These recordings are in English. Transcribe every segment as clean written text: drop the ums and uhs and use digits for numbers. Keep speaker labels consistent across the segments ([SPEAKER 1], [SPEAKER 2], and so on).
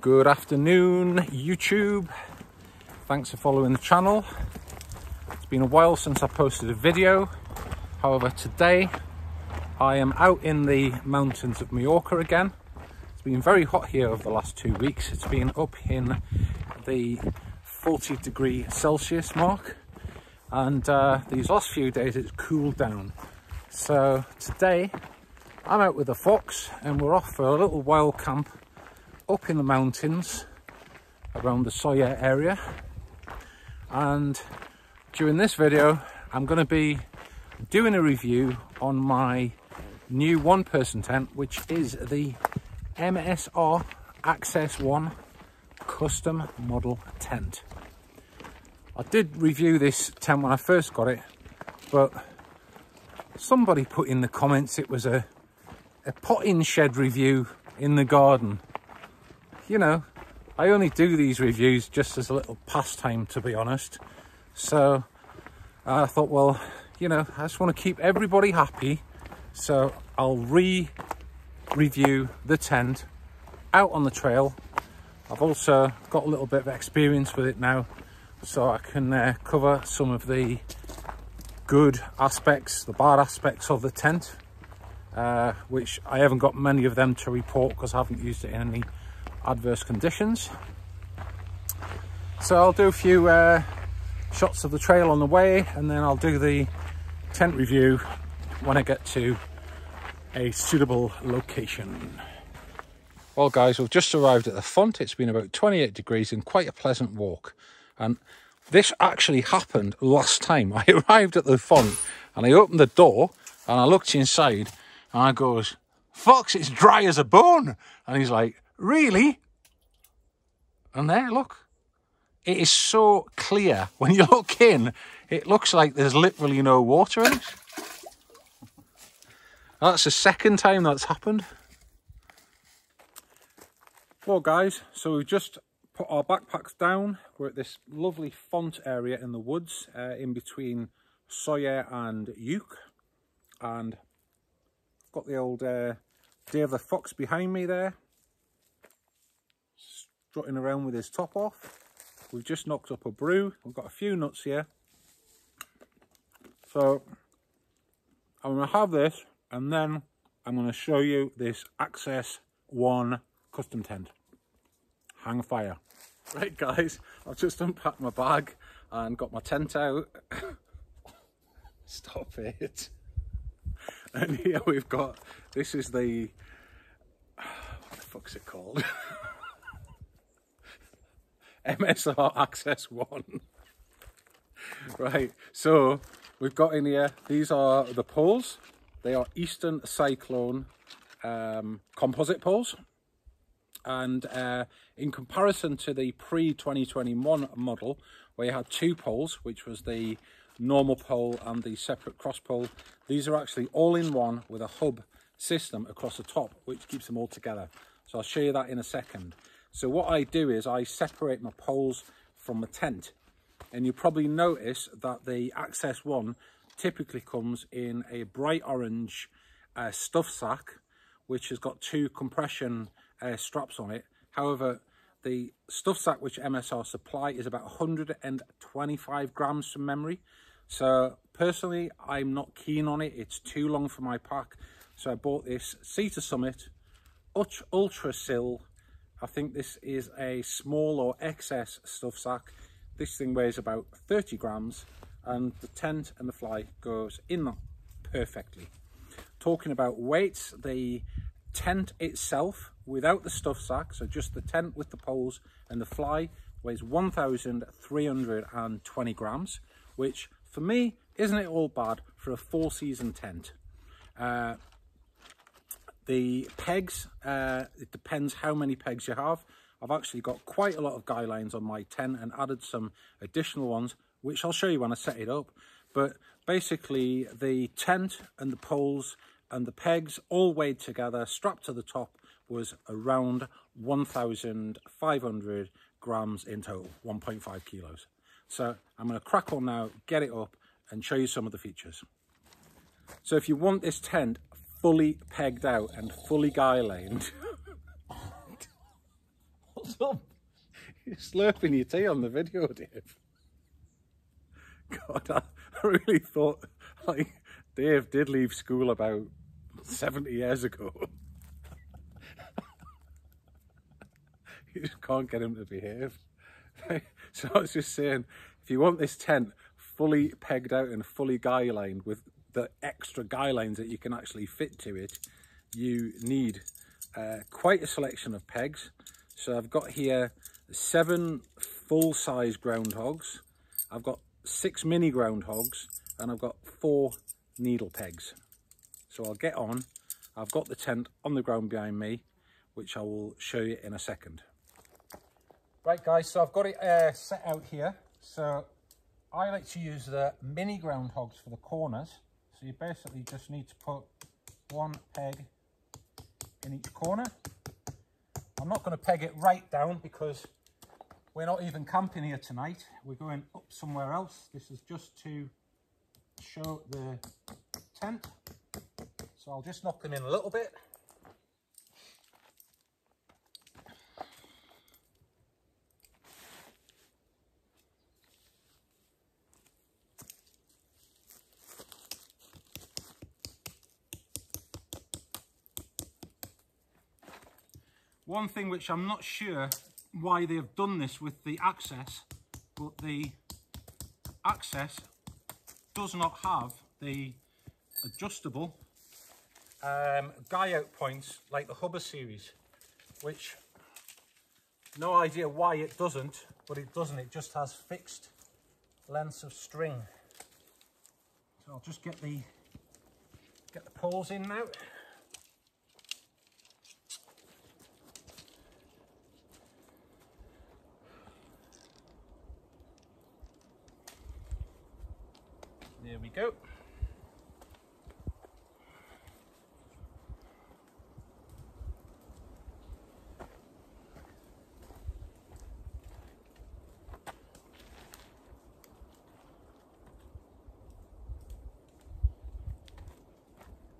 [SPEAKER 1] Good afternoon, YouTube. Thanks for following the channel. It's been a while since I posted a video. However, today I am out in the mountains of Mallorca again. It's been very hot here over the last 2 weeks. It's been up in the 40°C mark, and these last few days it's cooled down. So today I'm out with the fox and we're off for a little wild camp up in the mountains around the Soya area. And during this video I'm going to be doing a review on my new one-person tent, which is the MSR Access 1 custom model tent. I did review this tent when I first got it, but somebody put in the comments it was a potting shed review in the garden. You know, I only do these reviews just as a little pastime, to be honest. So I thought, well, you know, I just want to keep everybody happy. So I'll review the tent out on the trail. I've also got a little bit of experience with it now, so I can cover some of the good aspects, the bad aspects of the tent, which I haven't got many of them to report because I haven't used it in any adverse conditions. So I'll do a few shots of the trail on the way, and then I'll do the tent review when I get to a suitable location. Well guys, we've just arrived at the font. It's been about 28 degrees and quite a pleasant walk, and this actually happened last time. I arrived at the font and I opened the door and I looked inside and I goes, "Fox, it's dry as a bone." And he's like, "Really?" And there, look, it is so clear. When you look in, it looks like there's literally no water in it. That's the second time that's happened. Well guys, so we've just put our backpacks down. We're at this lovely font area in the woods, in between Soya and Uke, and I've got the old Dave the Fox behind me there, strutting around with his top off. We've just knocked up a brew. We've got a few nuts here, so I'm going to have this and then I'm going to show you this Access 1 custom tent. Hang fire. Right guys, I've just unpacked my bag and got my tent out. Stop it. And here we've got, this is the, what the fuck's it called? MSR Access 1. Right, so we've got in here, these are the poles. They are Eastern Cyclone composite poles. And in comparison to the pre-2021 model, where you had two poles, which was the normal pole and the separate cross pole, these are actually all in one with a hub system across the top, which keeps them all together. So I'll show you that in a second. So what I do is I separate my poles from the tent, and you probably notice that the Access 1 typically comes in a bright orange stuff sack, which has got two compression straps on it. However, the stuff sack which MSR supply is about 125 grams from memory. So personally, I'm not keen on it. It's too long for my pack. So I bought this Sea to Summit Ultra Sill. I think this is a small or XS stuff sack. This thing weighs about 30 grams and the tent and the fly goes in that perfectly. Talking about weights, the tent itself without the stuff sack, so just the tent with the poles and the fly, weighs 1,320 grams, which for me isn't it all bad for a 4-season tent. The pegs, it depends how many pegs you have. I've actually got quite a lot of guy lines on my tent and added some additional ones, which I'll show you when I set it up. But basically the tent and the poles and the pegs all weighed together, strapped to the top, was around 1,500 grams in total, 1.5 kilos. So I'm going to crack on now, get it up and show you some of the features. So if you want this tent fully pegged out and fully guy laned, what's up? You're slurping your tea on the video, Dave. God, I really thought, like, Dave did leave school about 70 years ago. You just can't get him to behave. So I was just saying, if you want this tent fully pegged out and fully guy lined with the extra guy lines that you can actually fit to it, you need quite a selection of pegs. So I've got here 7 full-size groundhogs, I've got 6 mini groundhogs, and I've got 4 needle pegs. So I'll get on. I've got the tent on the ground behind me, which I will show you in a second. Right guys, so I've got it set out here. So I like to use the mini groundhogs for the corners. So you basically just need to put 1 peg in each corner. I'm not going to peg it right down because we're not even camping here tonight. We're going up somewhere else. This is just to show the tent. So I'll just knock them in a little bit. One thing which I'm not sure why they've done this with the access, but the access does not have the adjustable guy out points like the Hubba series, which no idea why it doesn't, but it doesn't. It just has fixed lengths of string. So I'll just get the poles in now. There we go.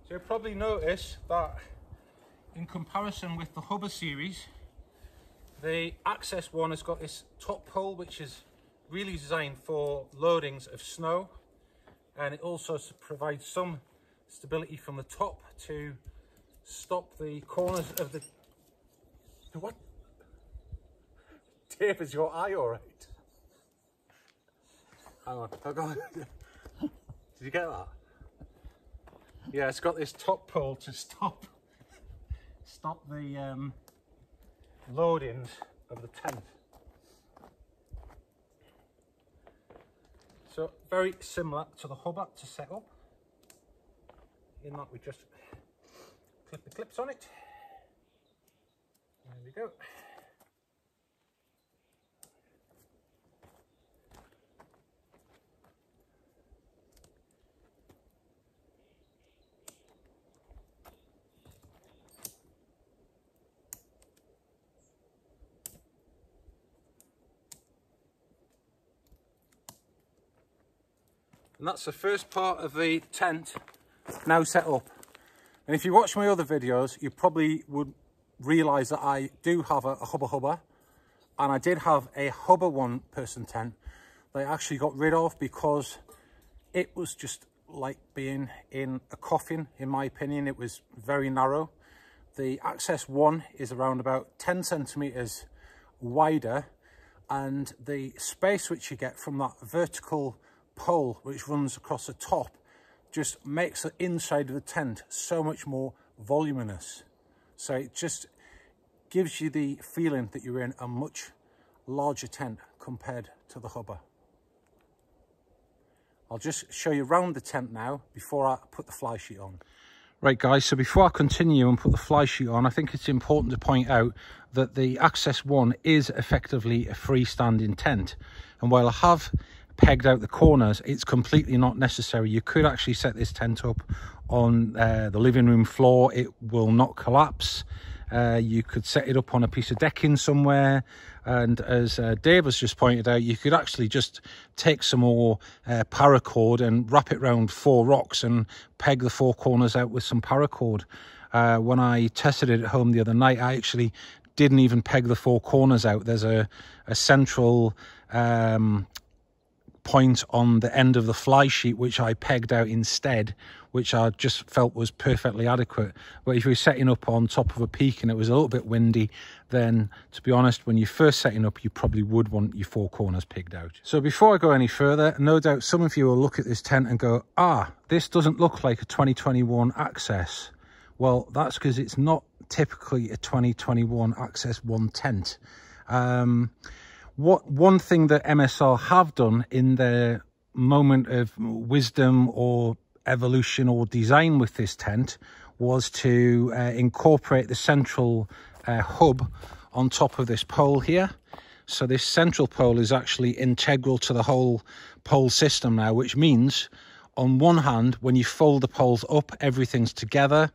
[SPEAKER 1] So you'll probably notice that in comparison with the Hubba series, the Access one has got this top pole which is really designed for loadings of snow, and it also provides some stability from the top to stop the corners of the... What? Dave, is your eye all right? Hang on, did you get that? Yeah, it's got this top pole to stop the loadings of the tent. So very similar to the Hubba to set up, in that we just clip the clips on it. There we go. And that's the first part of the tent now set up. And if you watch my other videos, you probably would realise that I do have a Hubba, and I did have a Hubba 1-person tent that I actually got rid of because it was just like being in a coffin, in my opinion. It was very narrow. The Access 1 is around about 10 centimetres wider, and the space which you get from that vertical pole which runs across the top just makes the inside of the tent so much more voluminous. So it just gives you the feeling that you're in a much larger tent compared to the Hubba. I'll just show you around the tent now before I put the fly sheet on. Right guys, so before I continue and put the fly sheet on, I think it's important to point out that the Access 1 is effectively a freestanding tent. And while I have pegged out the corners, it's completely not necessary. You could actually set this tent up on the living room floor. It will not collapse. You could set it up on a piece of decking somewhere, and as Dave has just pointed out, you could actually just take some more paracord and wrap it around 4 rocks and peg the 4 corners out with some paracord. When I tested it at home the other night, I actually didn't even peg the four corners out. There's a central point on the end of the fly sheet which I pegged out instead, which I just felt was perfectly adequate. But if you're setting up on top of a peak and it was a little bit windy, then to be honest, when you're first setting up, you probably would want your four corners pegged out. So before I go any further, no doubt some of you will look at this tent and go, ah, this doesn't look like a 2021 Access. Well, that's because it's not typically a 2021 Access 1 tent. One thing that MSR have done in their moment of wisdom or evolution or design with this tent was to incorporate the central hub on top of this pole here. So this central pole is actually integral to the whole pole system now, which means on one hand, when you fold the poles up, everything's together.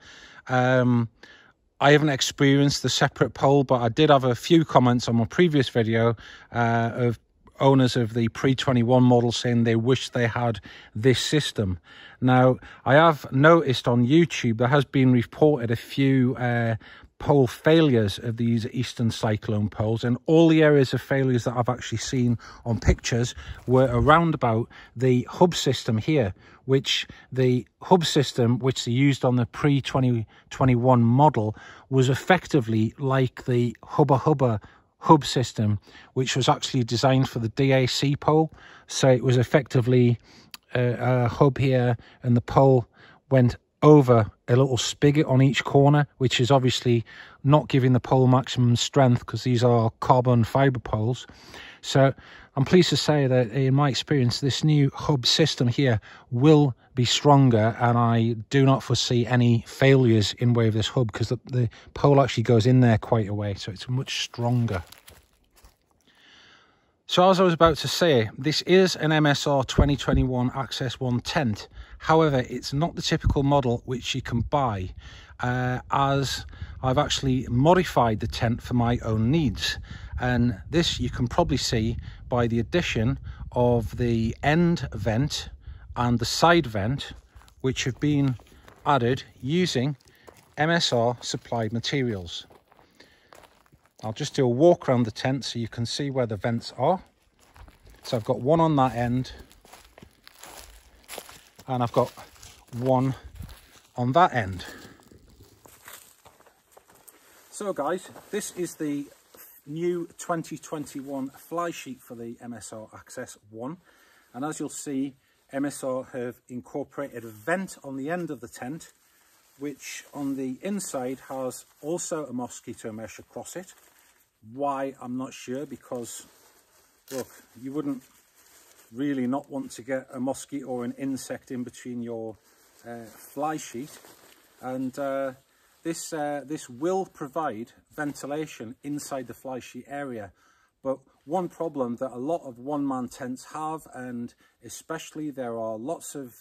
[SPEAKER 1] I haven't experienced the separate pole, but I did have a few comments on my previous video of owners of the pre-21 model saying they wish they had this system. Now, I have noticed on YouTube there has been reported a few pole failures of these Eastern Cyclone poles, and all the areas of failures that I've actually seen on pictures were around about the hub system here, which the hub system which they used on the pre-2021 model was effectively like the Hubba Hubba hub system, which was actually designed for the DAC pole. So it was effectively a hub here, and the pole went over a little spigot on each corner, which is obviously not giving the pole maximum strength because these are carbon fiber poles. So I'm pleased to say that in my experience, this new hub system here will be stronger, and I do not foresee any failures in way of this hub because the pole actually goes in there quite a way, so it's much stronger. So as I was about to say, this is an MSR 2021 Access 1 tent. However, it's not the typical model which you can buy, as I've actually modified the tent for my own needs. And this you can probably see by the addition of the end vent and the side vent, which have been added using MSR supplied materials. I'll just do a walk around the tent so you can see where the vents are. So I've got one on that end, and I've got one on that end. So guys, this is the new 2021 fly sheet for the MSR Access 1, and as you'll see, MSR have incorporated a vent on the end of the tent, which on the inside has also a mosquito mesh across it. Why, I'm not sure, because look, you wouldn't really not want to get a mosquito or an insect in between your fly sheet, and this will provide ventilation inside the fly sheet area. But one problem that a lot of one-man tents have, and especially there are lots of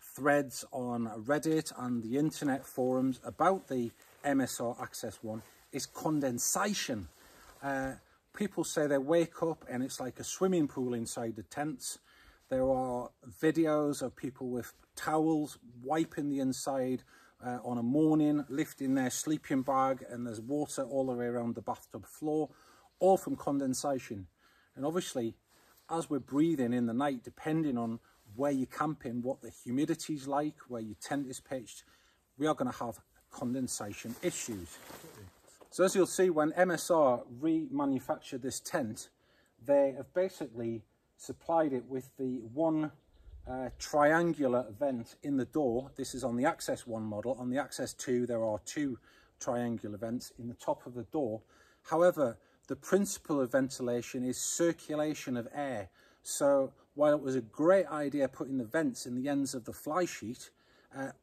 [SPEAKER 1] threads on Reddit and the internet forums about the MSR Access 1, is condensation. People say they wake up and it's like a swimming pool inside the tents. There are videos of people with towels wiping the inside on a morning, lifting their sleeping bag, and there's water all the way around the bathtub floor, all from condensation. And obviously, as we're breathing in the night, depending on where you're camping, what the humidity's like, where your tent is pitched, we are going to have condensation issues. So as you'll see, when MSR remanufactured this tent, they have basically supplied it with the one triangular vent in the door. This is on the Access 1 model. On the Access 2, there are two triangular vents in the top of the door. However, the principle of ventilation is circulation of air. So while it was a great idea putting the vents in the ends of the fly sheet,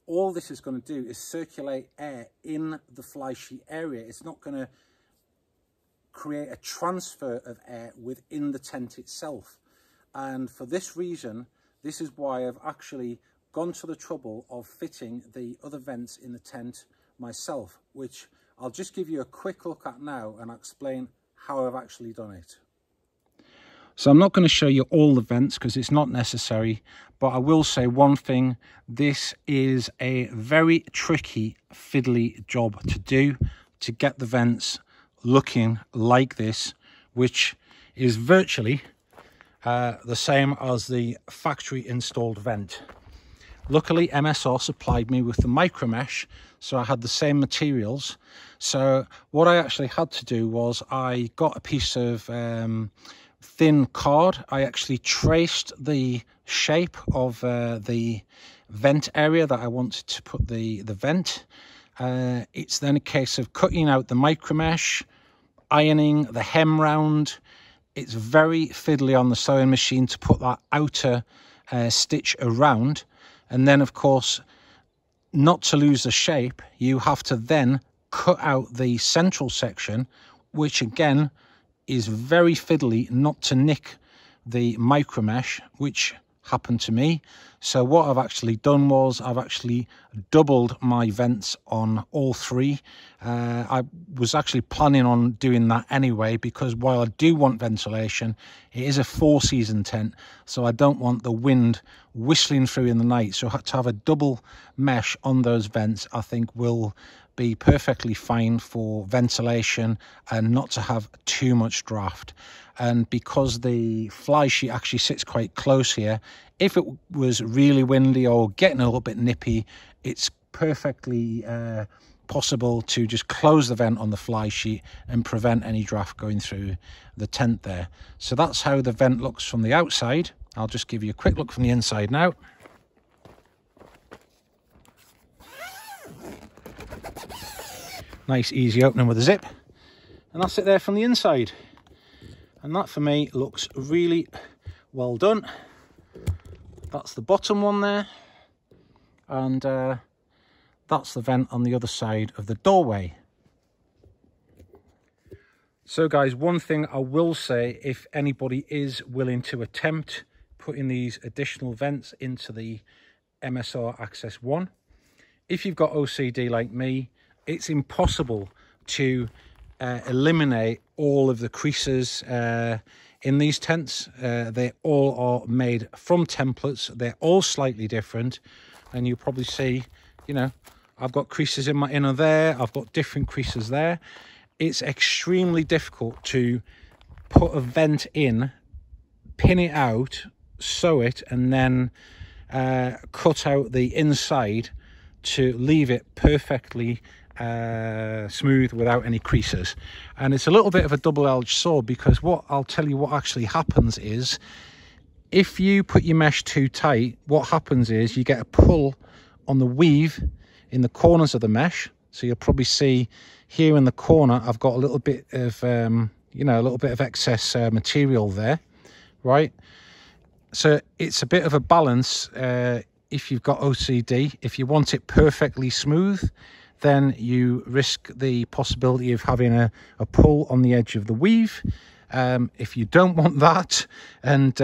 [SPEAKER 1] all this is going to do is circulate air in the fly sheet area. It's not going to create a transfer of air within the tent itself. And for this reason, this is why I've actually gone to the trouble of fitting the other vents in the tent myself, which I'll just give you a quick look at now and I'll explain how I've actually done it. So I'm not going to show you all the vents because it's not necessary, but I will say one thing: this is a very tricky, fiddly job to do, to get the vents looking like this, which is virtually the same as the factory installed vent. Luckily, MSR supplied me with the micro mesh, so I had the same materials. So what I actually had to do was I got a piece of thin card. I actually traced the shape of the vent area that I wanted to put the vent. It's then a case of cutting out the micro mesh, ironing the hem round. It's very fiddly on the sewing machine to put that outer stitch around. And then, of course, not to lose the shape, you have to then cut out the central section, which again is very fiddly not to nick the micro mesh, which happened to me. So what I've actually done was I've actually doubled my vents on all three. I was actually planning on doing that anyway, because while I do want ventilation, it is a 4-season tent, so I don't want the wind whistling through in the night. So to have a double mesh on those vents, I think will be perfectly fine for ventilation and not to have too much draft. And because the fly sheet actually sits quite close here, if it was really windy or getting a little bit nippy, it's perfectly possible to just close the vent on the fly sheet and prevent any draft going through the tent there. So that's how the vent looks from the outside. I'll just give you a quick look from the inside now. Nice easy opening with a zip, and that's it there from the inside. And that for me looks really well done. That's the bottom one there, and that's the vent on the other side of the doorway. So guys, one thing I will say, if anybody is willing to attempt putting these additional vents into the MSR Access 1, if you've got OCD like me, it's impossible to eliminate all of the creases in these tents. They all are made from templates. They're all slightly different, and you probably see, you know, I've got creases in my inner there, I've got different creases there. It's extremely difficult to put a vent in, pin it out, sew it, and then cut out the inside to leave it perfectly smooth without any creases. And it's a little bit of a double-edged sword, because what I'll tell you what actually happens is, if you put your mesh too tight, what happens is you get a pull on the weave in the corners of the mesh. So you'll probably see here in the corner I've got a little bit of you know, a little bit of excess material there, right? So it's a bit of a balance. If you've got OCD, if you want it perfectly smooth, then you risk the possibility of having a pull on the edge of the weave. If you don't want that, and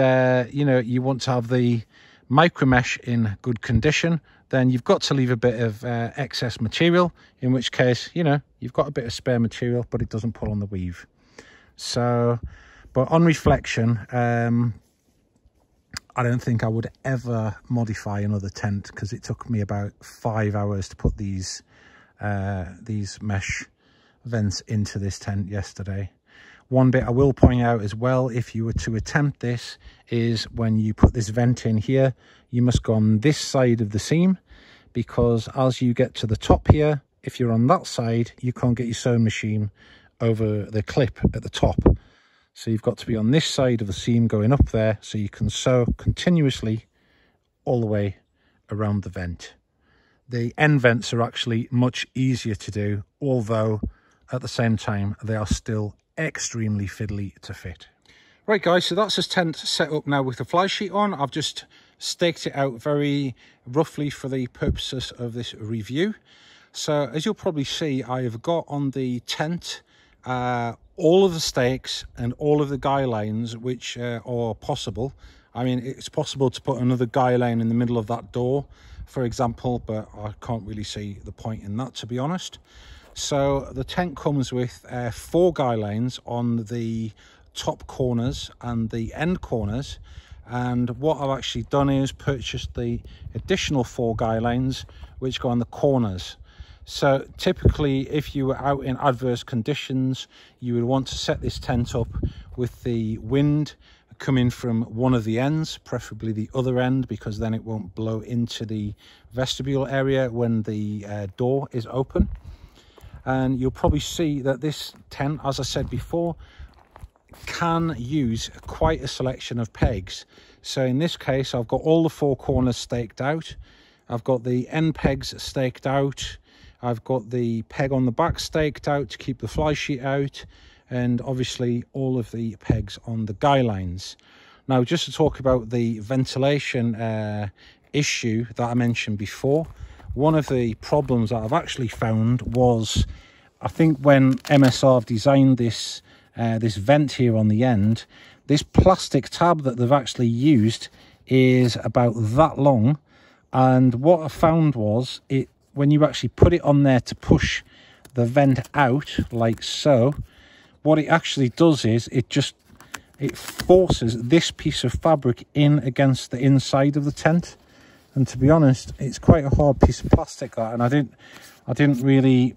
[SPEAKER 1] you know, you want to have the micro mesh in good condition, then you've got to leave a bit of excess material, in which case, you know, you've got a bit of spare material, but it doesn't pull on the weave. So, but on reflection, I don't think I would ever modify another tent, because it took me about 5 hours to put these mesh vents into this tent yesterday. One bit I will point out as well, if you were to attempt this, is when you put this vent in here, you must go on this side of the seam, because as you get to the top here, if you're on that side, you can't get your sewing machine over the clip at the top. So you've got to be on this side of the seam going up there, so you can sew continuously all the way around the vent. The end vents are actually much easier to do, although at the same time they are still extremely fiddly to fit. Right guys, so that's this tent set up now with the fly sheet on. I've just staked it out very roughly for the purposes of this review. So as you'll probably see, I've got on the tent all of the stakes and all of the guy lines which are possible. I mean, it's possible to put another guy line in the middle of that door, for example, but I can't really see the point in that, to be honest. So the tent comes with 4 guy lines on the top corners and the end corners, and what I've actually done is purchased the additional 4 guy lines which go on the corners. So typically, if you were out in adverse conditions, you would want to set this tent up with the wind coming from one of the ends, preferably the other end, because then it won't blow into the vestibule area when the door is open. And you'll probably see that this tent, as I said before, can use quite a selection of pegs. So in this case, I've got all the four corners staked out. I've got the end pegs staked out. I've got the peg on the back staked out to keep the fly sheet out, and obviously all of the pegs on the guy lines. Now, just to talk about the ventilation issue that I mentioned before, one of the problems that I've actually found was, I think when MSR designed this this vent here on the end, this plastic tab that they've actually used is about that long, and what I found was, when you actually put it on there to push the vent out like so, what it actually does is it forces this piece of fabric in against the inside of the tent. And to be honest, it's quite a hard piece of plastic, that, and I didn't really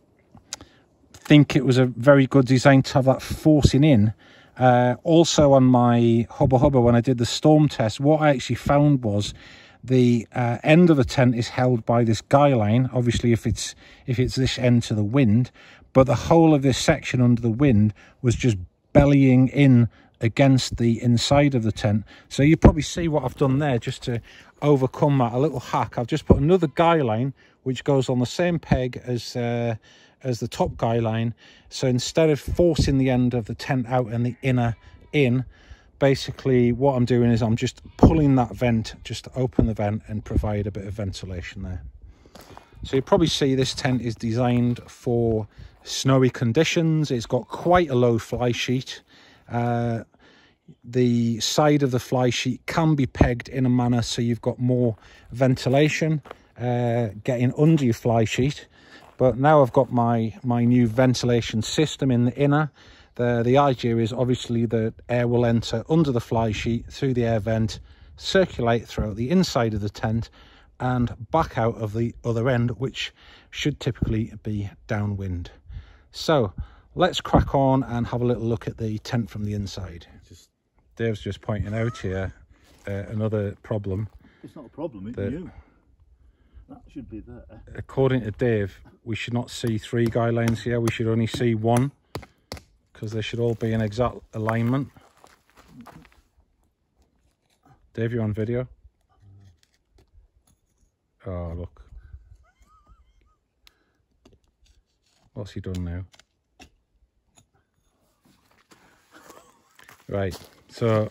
[SPEAKER 1] think it was a very good design to have that forcing in. Also on my Hubba Hubba, when I did the storm test, what I actually found was the end of the tent is held by this guy line, obviously if it's this end to the wind, but the whole of this section under the wind was just bellying in against the inside of the tent. So you probably see what I've done there, just to overcome that, a little hack. I've just put another guy line which goes on the same peg as the top guy line. So instead of forcing the end of the tent out and the inner in, basically what I'm doing is I'm just pulling that vent just to open the vent and provide a bit of ventilation there. So you probably see this tent is designed for snowy conditions. It's got quite a low fly sheet. The side of the fly sheet can be pegged in a manner so you've got more ventilation getting under your fly sheet. But now I've got my new ventilation system in the inner. The idea is obviously that air will enter under the fly sheet through the air vent, circulate throughout the inside of the tent and back out of the other end, which should typically be downwind. So let's crack on and have a little look at the tent from the inside. Dave's just pointing out here another problem.
[SPEAKER 2] It's not a problem, it's you. That should be there.
[SPEAKER 1] According to Dave, we should not see three guy lines here. We should only see one, because they should all be in exact alignment. Dave, you're on video. Oh, look. What's he done now? Right, so,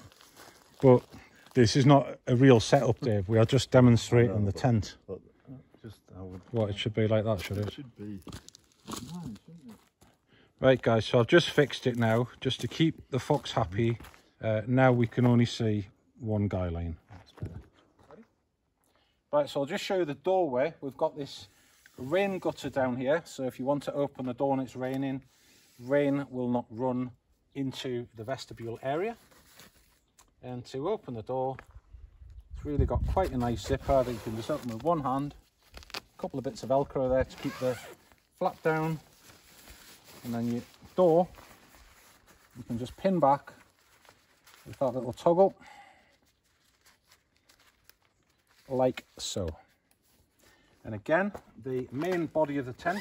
[SPEAKER 1] but this is not a real setup, Dave. We are just demonstrating the tent. What, it should be like that, should it?
[SPEAKER 2] It should be. Shouldn't it?
[SPEAKER 1] Right, guys, so I've just fixed it now, just to keep the fox happy. Now we can only see one guy line. Right, so I'll just show you the doorway. We've got this rain gutter down here, so if you want to open the door and it's raining, rain will not run into the vestibule area. And to open the door, it's really got quite a nice zipper that you can just open with one hand. A couple of bits of Velcro there to keep the flap down, and then your door you can just pin back with that little toggle, like so. And again, the main body of the tent,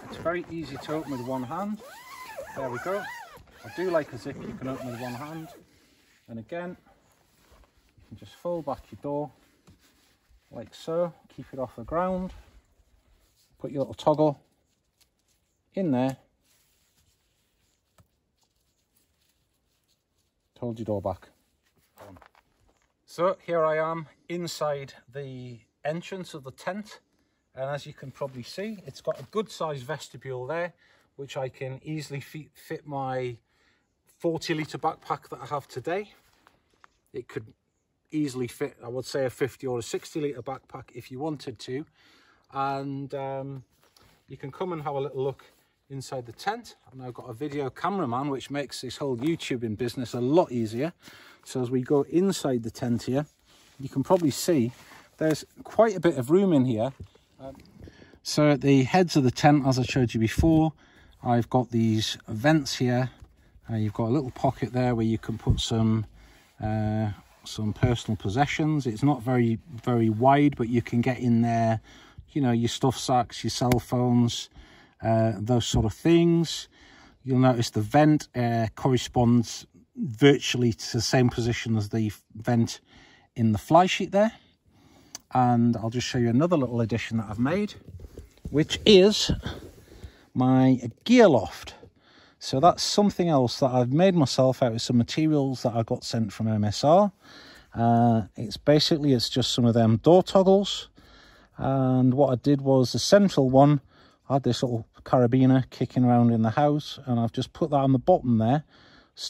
[SPEAKER 1] it's very easy to open with one hand. There we go. I do like a zip you can open with one hand. And again, you can just fold back your door like so, keep it off the ground, put your little toggle in there, hold your door back. So here I am inside the entrance of the tent, and as you can probably see, it's got a good sized vestibule there, which I can easily fit my 40-litre backpack that I have today. It could easily fit, I would say, a 50 or a 60-litre backpack if you wanted to. And you can come and have a little look inside the tent. I've now got a video cameraman, which makes this whole YouTubing business a lot easier. So as we go inside the tent here, you can probably see there's quite a bit of room in here. So at the heads of the tent, as I showed you before, I've got these vents here. You've got a little pocket there where you can put some personal possessions. It's not very wide, but you can get in there, you know, your stuff sacks, your cell phones, those sort of things. You'll notice the vent corresponds virtually to the same position as the vent in the fly sheet there. And I'll just show you another little addition that I've made, which is my gear loft. So that's something else that I've made myself out of some materials that I got sent from MSR. It's just some of them door toggles. And what I did was the central one, I had this little carabiner kicking around in the house, and I've just put that on the bottom there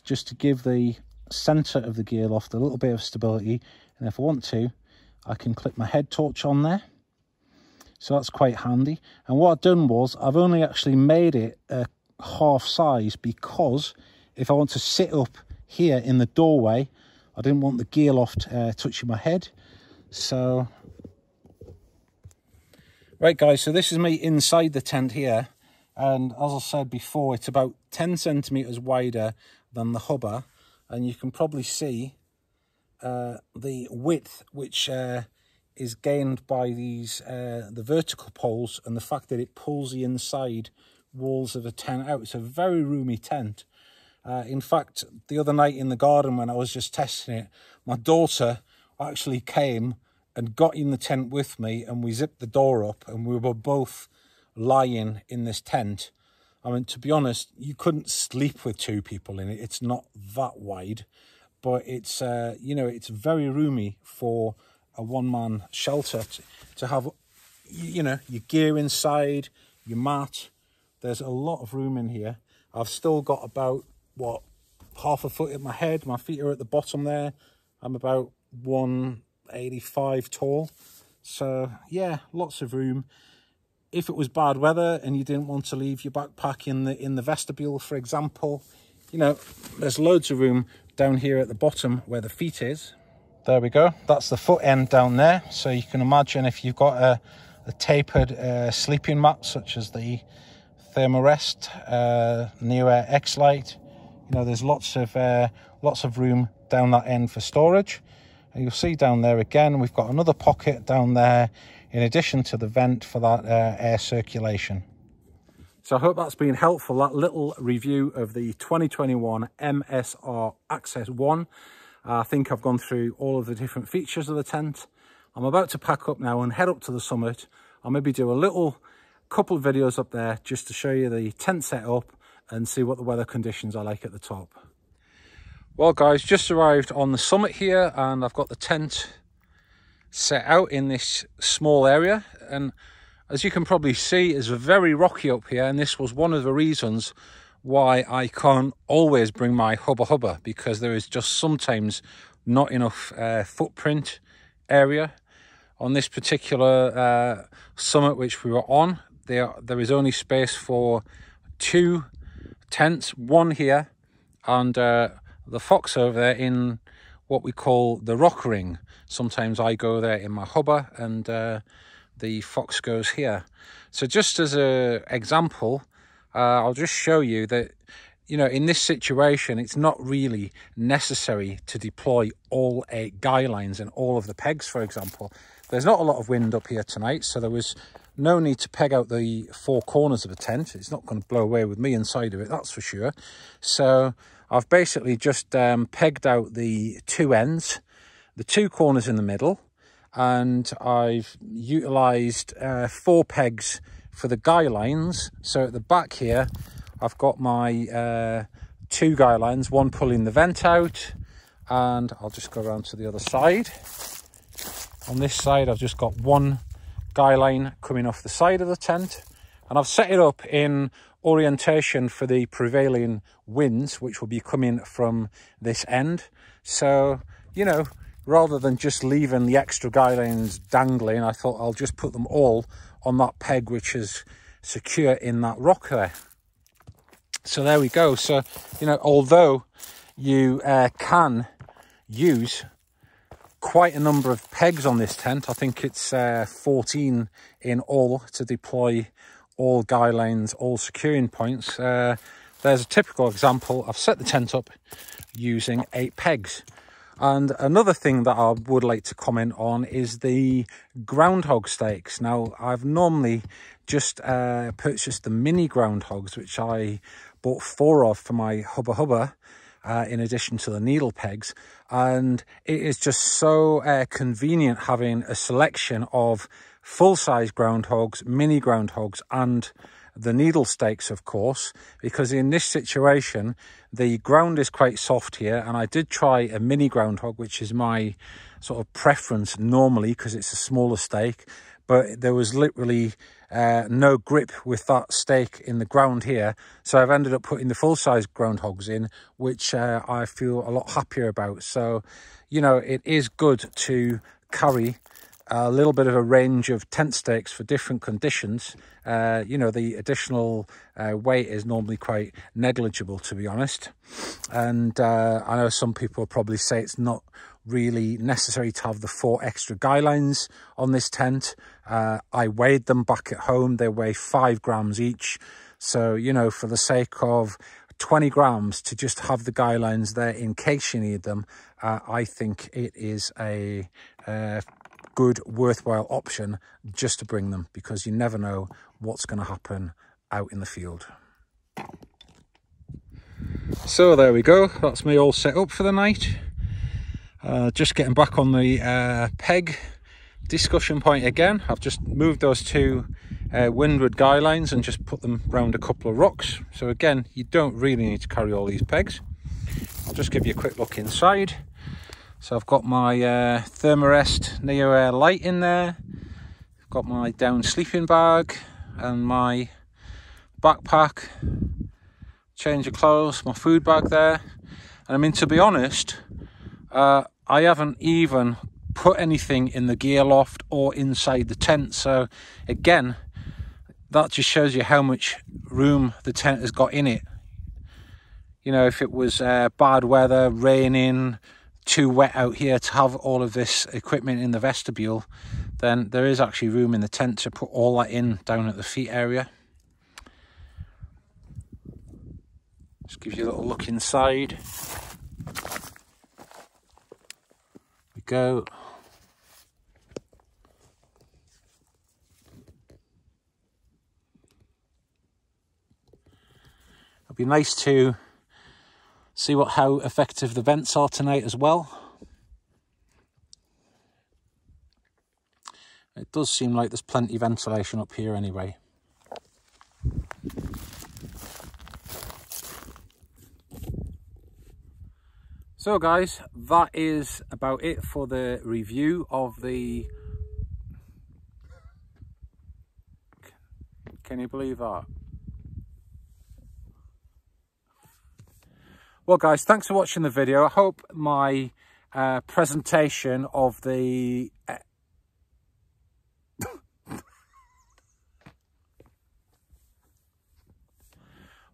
[SPEAKER 1] just to give the center of the gear loft a little bit of stability. And if I want to, I can clip my head torch on there. So that's quite handy. And what I've done was I've only actually made it a half size, because if I want to sit up here in the doorway, I didn't want the gear loft touching my head. So right guys, so this is me inside the tent here, and as I said before, it's about 10 centimeters wider than the hubba, and you can probably see the width which is gained by these the vertical poles, and the fact that it pulls the inside walls of the tent out. It's a very roomy tent. In fact, the other night in the garden when I was just testing it, my daughter actually came and got in the tent with me, and we zipped the door up and we were both lying in this tent. I mean, to be honest, you couldn't sleep with two people in it. It's not that wide, but it's you know, it's very roomy for a one-man shelter to have, you know, your gear inside, your mat. There's a lot of room in here. I've still got about, what, half a foot at my head. My feet are at the bottom there. I'm about 185 tall. So, yeah, lots of room. If it was bad weather and you didn't want to leave your backpack in the vestibule, for example, you know, there's loads of room down here at the bottom where the feet is. There we go. That's the foot end down there. So you can imagine if you've got a tapered sleeping mat, such as the Thermarest Neo Air X-Lite, you know, there's lots of room down that end for storage. And you'll see down there again, we've got another pocket down there in addition to the vent for that air circulation. So I hope that's been helpful, that little review of the 2021 MSR Access 1. I think I've gone through all of the different features of the tent. I'm about to pack up now and head up to the summit. I'll maybe do a couple of videos up there just to show you the tent setup and see what the weather conditions are like at the top. Well guys, just arrived on the summit here, and I've got the tent set out in this small area, and as you can probably see, it's very rocky up here, and this was one of the reasons why I can't always bring my hubba, because there is just sometimes not enough footprint area. On this particular summit which we were on, there is only space for 2 tents, one here and the Fox over there in what we call the rock ring. Sometimes I go there in my hubba, and the Fox goes here. So just as an example, I'll just show you that, you know, in this situation, it's not really necessary to deploy all 8 guy lines and all of the pegs, for example. There's not a lot of wind up here tonight, so there was no need to peg out the 4 corners of a tent. It's not going to blow away with me inside of it, that's for sure. So I've basically just pegged out the 2 ends, the 2 corners in the middle, and I've utilised 4 pegs for the guy lines. So at the back here, I've got my 2 guy lines, one pulling the vent out, and I'll just go around to the other side. On this side, I've just got 1 guy line coming off the side of the tent, and I've set it up in orientation for the prevailing winds, which will be coming from this end. So, you know, rather than just leaving the extra guy lines dangling, I thought I'll just put them all on that peg which is secure in that rock there. So there we go. So, you know, although you can use quite a number of pegs on this tent. I think it's 14 in all to deploy all guy lines, all securing points. There's a typical example. I've set the tent up using 8 pegs. And another thing that I would like to comment on is the Groundhog Stakes. Now, I've normally just purchased the mini groundhogs, which I bought 4 of for my Hubba Hubba, in addition to the needle pegs. And it is just so convenient having a selection of full-size groundhogs, mini groundhogs, and the needle stakes, of course, because in this situation the ground is quite soft here, and I did try a mini groundhog, which is my sort of preference normally because it's a smaller stake, but there was literally no grip with that stake in the ground here, so I've ended up putting the full-size groundhogs in, which I feel a lot happier about. So, you know, it is good to carry a little bit of a range of tent stakes for different conditions. You know, the additional weight is normally quite negligible, to be honest. And I know some people probably say it's not really necessary to have the 4 extra guy lines on this tent. I weighed them back at home. They weigh 5 grams each. So, you know, for the sake of 20 grams to just have the guy lines there in case you need them, I think it is a good, worthwhile option just to bring them, because you never know what's going to happen out in the field. So there we go, that's me all set up for the night. Just getting back on the peg discussion point again. I've just moved those 2 windward guy lines and just put them round a couple of rocks. So again, you don't really need to carry all these pegs. I'll just give you a quick look inside. So I've got my Thermarest Neo Air light in there. I've got my down sleeping bag and my backpack, change of clothes, my food bag there. And I mean, to be honest, I haven't even put anything in the gear loft or inside the tent. So again, that just shows you how much room the tent has got in it. You know, if it was bad weather, raining, too wet out here to have all of this equipment in the vestibule, then there is actually room in the tent to put all that in down at the feet area. Just gives you a little look inside. There we go. It'll be nice to see how effective the vents are tonight as well. It does seem like there's plenty of ventilation up here anyway. So guys, that is about it for the review of the... Can you believe that? Well guys, thanks for watching the video. I hope my presentation of the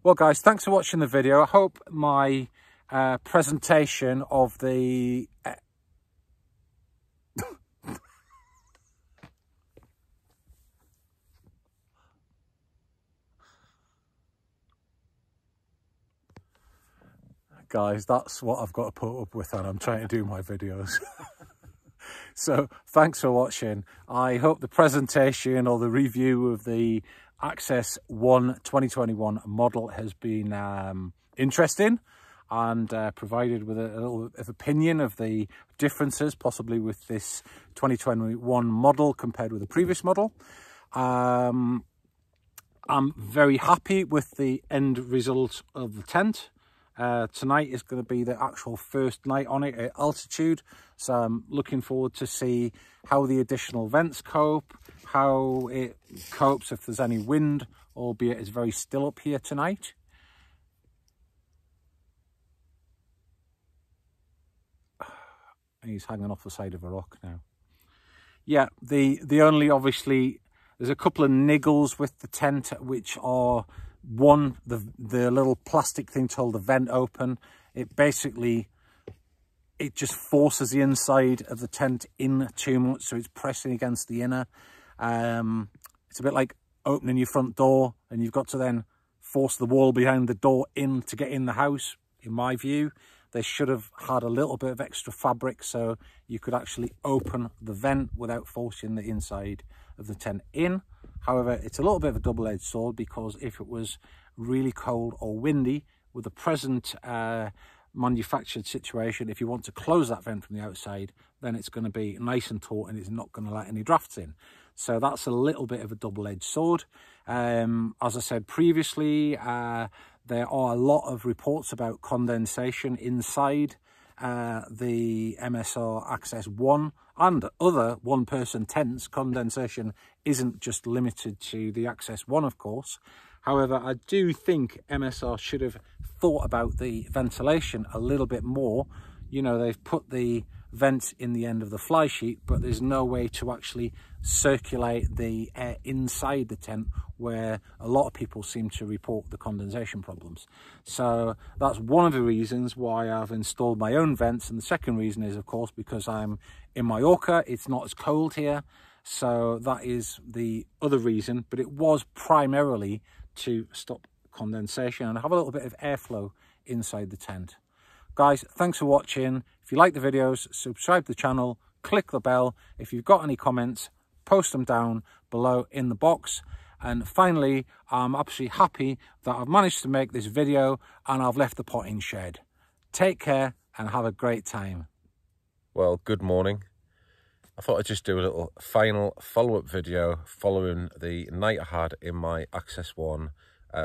[SPEAKER 1] Well guys, thanks for watching the video. I hope my presentation of the Guys, that's what I've got to put up with when I'm trying to do my videos. So thanks for watching. I hope the presentation or the review of the Access 1 2021 model has been interesting and provided with a little bit of opinion of the differences possibly with this 2021 model compared with the previous model. I'm very happy with the end result of the tent. Tonight is going to be the actual first night on it at altitude, so I'm looking forward to see how the additional vents cope, how it copes if there's any wind, albeit it's very still up here tonight. He's hanging off the side of a rock now. Yeah, the only, obviously, there's a couple of niggles with the tent, which are, one, the little plastic thing to hold the vent open. It basically it just forces the inside of the tent in too much, so it's pressing against the inner. It's a bit like opening your front door and you've got to then force the wall behind the door in to get in the house. In my view, they should have had a little bit of extra fabric so you could actually open the vent without forcing the inside of the tent in. However, it's a little bit of a double-edged sword, because if it was really cold or windy with the present manufactured situation, if you want to close that vent from the outside, then it's going to be nice and taut and it's not going to let any drafts in. So that's a little bit of a double-edged sword. As I said previously, there are a lot of reports about condensation inside the MSR Access 1 and other one-person tents. Condensation isn't just limited to the Access 1, of course. However, I do think MSR should have thought about the ventilation a little bit more. You know, they've put the vent in the end of the fly sheet, but there's no way to actually circulate the air inside the tent, where a lot of people seem to report the condensation problems. So that's one of the reasons why I've installed my own vents. And the second reason is, of course, because I'm in Mallorca, it's not as cold here. So that is the other reason, but it was primarily to stop condensation and have a little bit of airflow inside the tent. Guys, thanks for watching. If you like the videos, subscribe to the channel, click the bell. If you've got any comments, post them down below in the box. And finally, I'm absolutely happy that I've managed to make this video and I've left the potting shed. Take care and have a great time.
[SPEAKER 3] Well, good morning. I thought I'd just do a little final follow-up video following the night I had in my Access 1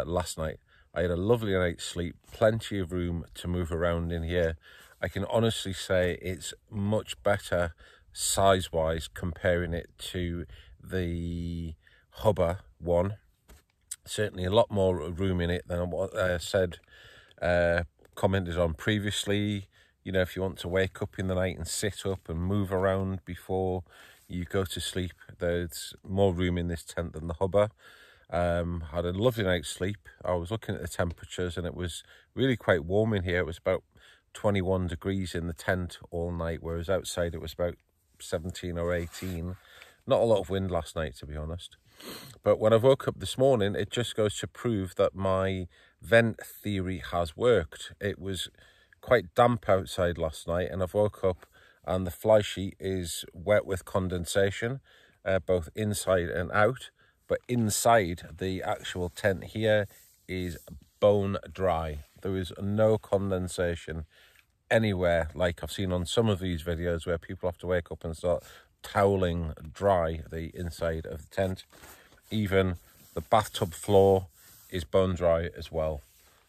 [SPEAKER 3] last night. I had a lovely night's sleep, plenty of room to move around in here. I can honestly say it's much better size-wise comparing it to the Hubba one. Certainly a lot more room in it than what I said, commented on previously. You know, if you want to wake up in the night and sit up and move around before you go to sleep, there's more room in this tent than the Hubba. Had a lovely night's sleep. I was looking at the temperatures and it was really quite warm in here. It was about 21 degrees in the tent all night, whereas outside it was about 17 or 18. Not a lot of wind last night, to be honest. But when I woke up this morning, it just goes to prove that my vent theory has worked. It was quite damp outside last night, and I've woke up and the fly sheet is wet with condensation, both inside and out. But inside the actual tent here is bone dry. There is no condensation anywhere, like I've seen on some of these videos where people have to wake up and start toweling dry the inside of the tent. Even the bathtub floor is bone dry as well.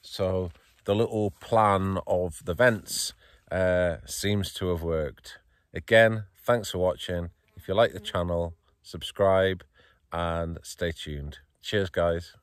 [SPEAKER 3] So the little plan of the vents seems to have worked. Again, thanks for watching. If you like the channel, subscribe and stay tuned. Cheers, guys.